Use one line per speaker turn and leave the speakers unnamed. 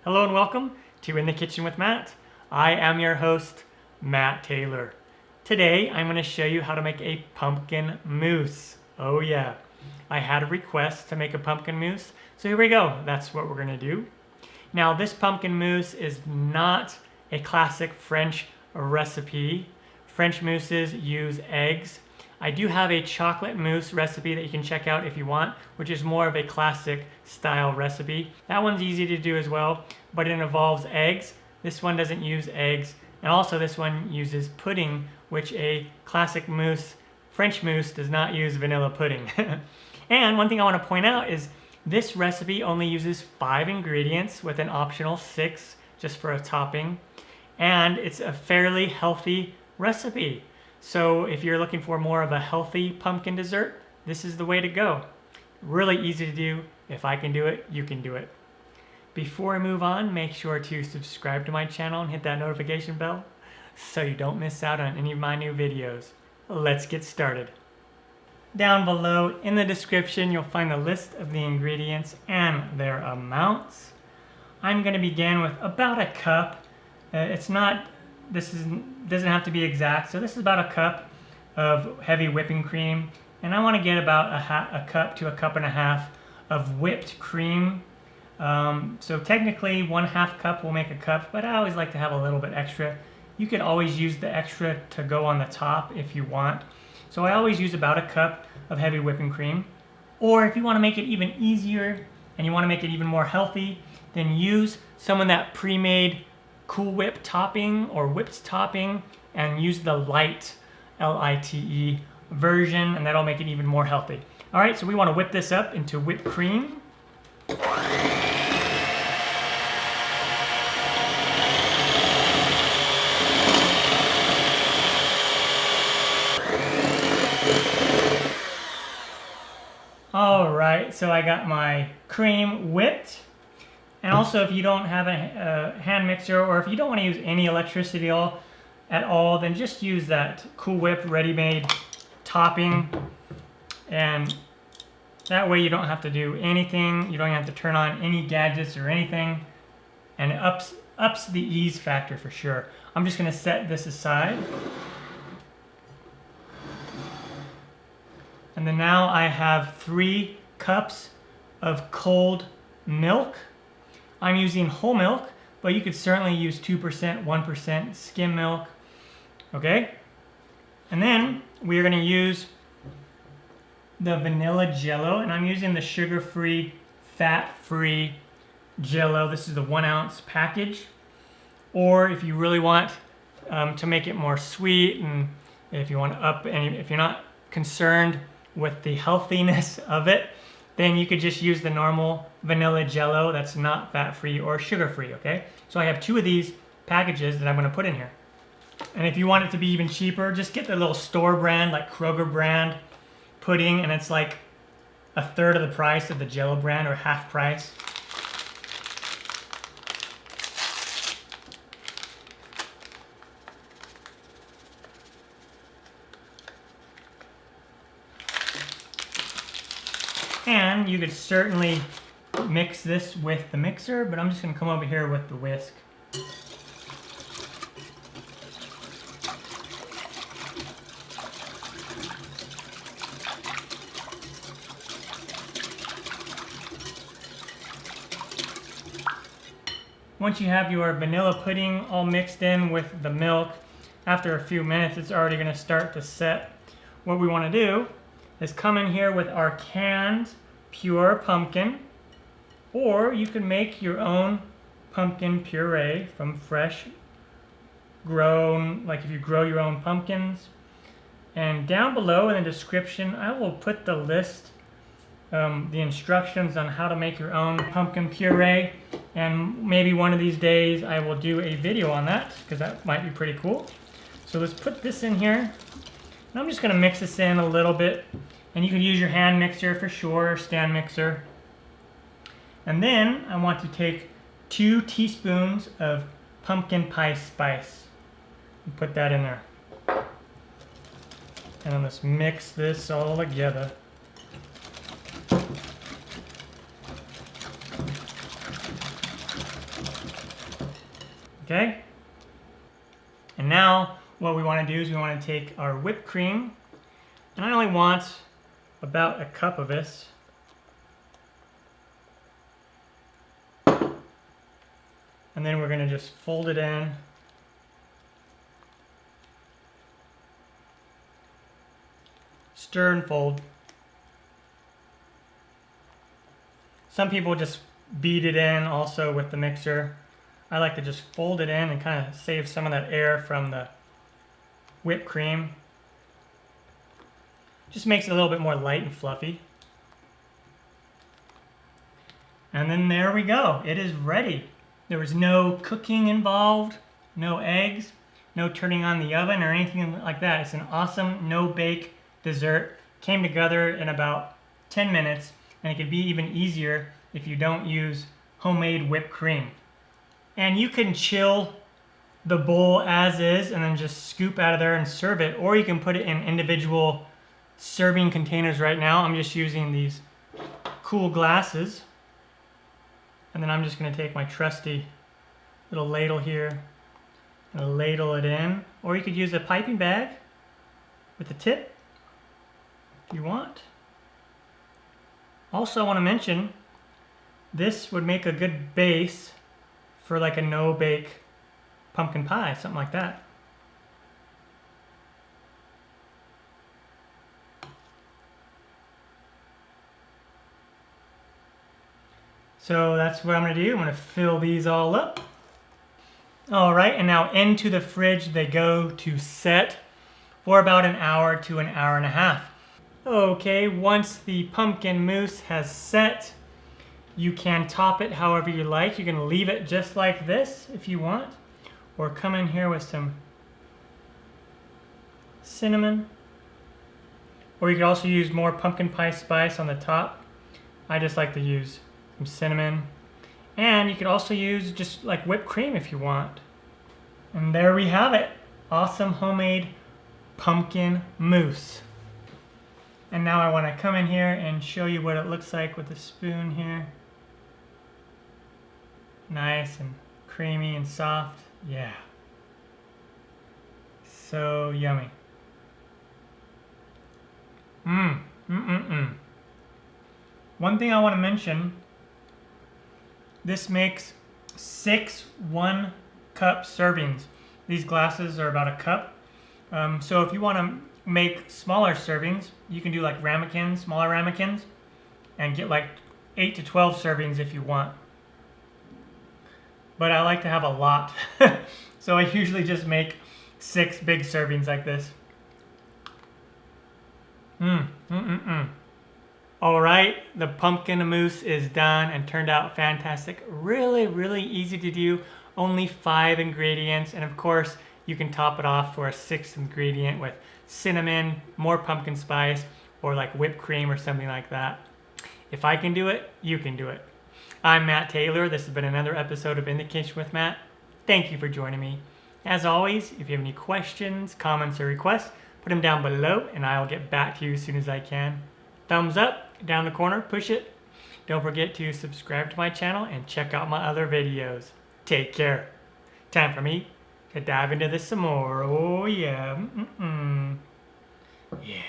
Hello and welcome to In the Kitchen with Matt. I am your host, Matt Taylor. Today I'm going to show you how to make a pumpkin mousse. Oh yeah, I had a request to make a pumpkin mousse, so here we go. That's what we're going to do. Now this pumpkin mousse is not a classic French recipe. French mousses use eggs. I do have a chocolate mousse recipe that you can check out if you want, which is more of a classic style recipe. That one's easy to do as well, but it involves eggs. This one doesn't use eggs, and also this one uses pudding, which a classic mousse, French mousse, does not use vanilla pudding. And one thing I want to point out is this recipe only uses 5 ingredients with an optional 6 just for a topping, and it's a fairly healthy recipe. So if you're looking for more of a healthy pumpkin dessert, this is the way to go. Really easy to do. If I can do it, you can do it. Before I move on, make sure to subscribe to my channel and hit that notification bell so you don't miss out on any of my new videos. Let's get started. Down below in the description, you'll find a list of the ingredients and their amounts. I'm going to begin with about a cup. Doesn't have to be exact, so this is about a cup of heavy whipping cream, and I want to get about a cup to a cup and a half of whipped cream. So technically 1/2 cup will make a cup, but I always like to have a little bit extra. You could always use the extra to go on the top if you want. So I always use about a cup of heavy whipping cream. Or if you want to make it even easier and you want to make it even more healthy, then use some of that pre-made Cool Whip topping or whipped topping and use the lite, L-I-T-E version, and that'll make it even more healthy. All right, so we want to whip this up into whipped cream. All right, so I got my cream whipped. And also, if you don't have a hand mixer, or if you don't want to use any electricity at all, then just use that Cool Whip ready-made topping. And that way you don't have to do anything. You don't have to turn on any gadgets or anything. And it ups the ease factor for sure. I'm just going to set this aside. And then now I have 3 cups of cold milk. I'm using whole milk, but you could certainly use 2%, 1% skim milk, okay? And then we're gonna use the vanilla jello, and I'm using the sugar-free, fat-free jello. This is the 1 ounce package. Or if you really want to make it more sweet, and if you want to if you're not concerned with the healthiness of it, then you could just use the normal vanilla jello that's not fat-free or sugar-free, okay? So I have 2 of these packages that I'm gonna put in here. And if you want it to be even cheaper, just get the little store brand, like Kroger brand pudding, and it's like 1/3 of the price of the jello brand, or half price. And you could certainly mix this with the mixer, but I'm just going to come over here with the whisk. Once you have your vanilla pudding all mixed in with the milk, after a few minutes it's already going to start to set. What we want to do is come in here with our canned pure pumpkin, or you can make your own pumpkin puree from fresh grown, like if you grow your own pumpkins. And down below in the description I will put the list, the instructions on how to make your own pumpkin puree, and maybe one of these days I will do a video on that, because that might be pretty cool. So let's put this in here. And I'm just going to mix this in a little bit, and you can use your hand mixer for sure, or stand mixer. And then I want to take 2 teaspoons of pumpkin pie spice and put that in there. And then let's mix this all together. Okay? And now what we want to do is we want to take our whipped cream, and I only want about a cup of this. And then we're going to just fold it in. Stir and fold. Some people just beat it in also with the mixer. I like to just fold it in and kind of save some of that air from the whipped cream. Just makes it a little bit more light and fluffy. And then there we go. It is ready. There was no cooking involved, no eggs, no turning on the oven or anything like that. It's an awesome no-bake dessert. Came together in about 10 minutes, and it could be even easier if you don't use homemade whipped cream. And you can chill the bowl as is and then just scoop out of there and serve it, or you can put it in individual serving containers. Right now I'm just using these cool glasses, and then I'm just going to take my trusty little ladle here and ladle it in, or you could use a piping bag with a tip if you want. Also, I want to mention this would make a good base for like a no-bake pumpkin pie, something like that. So that's what I'm going to do. I'm going to fill these all up. All right, and now into the fridge they go to set for about an hour to an hour and a half. Okay, once the pumpkin mousse has set, you can top it however you like. You can leave it just like this if you want, or come in here with some cinnamon, or you could also use more pumpkin pie spice on the top. I just like to use some cinnamon, and you could also use just like whipped cream if you want. And there we have it, awesome homemade pumpkin mousse. And now I want to come in here and show you what it looks like with a spoon here. Nice and creamy and soft. Yeah. So yummy. One thing I want to mention, this makes 6 1-cup servings. These glasses are about a cup. So if you want to make smaller servings, you can do like ramekins, smaller ramekins, and get like 8 to 12 servings if you want. But I like to have a lot. So I usually just make 6 big servings like this. All right, the pumpkin mousse is done and turned out fantastic. Really, really easy to do. Only 5 ingredients, and of course, you can top it off for a 6th ingredient with cinnamon, more pumpkin spice, or like whipped cream or something like that. If I can do it, you can do it. I'm Matt Taylor. This has been another episode of In the Kitchen with Matt. Thank you for joining me. As always, if you have any questions, comments, or requests, put them down below and I'll get back to you as soon as I can. Thumbs up, down the corner, push it. Don't forget to subscribe to my channel and check out my other videos. Take care. Time for me to dive into this some more. Oh yeah. Yeah.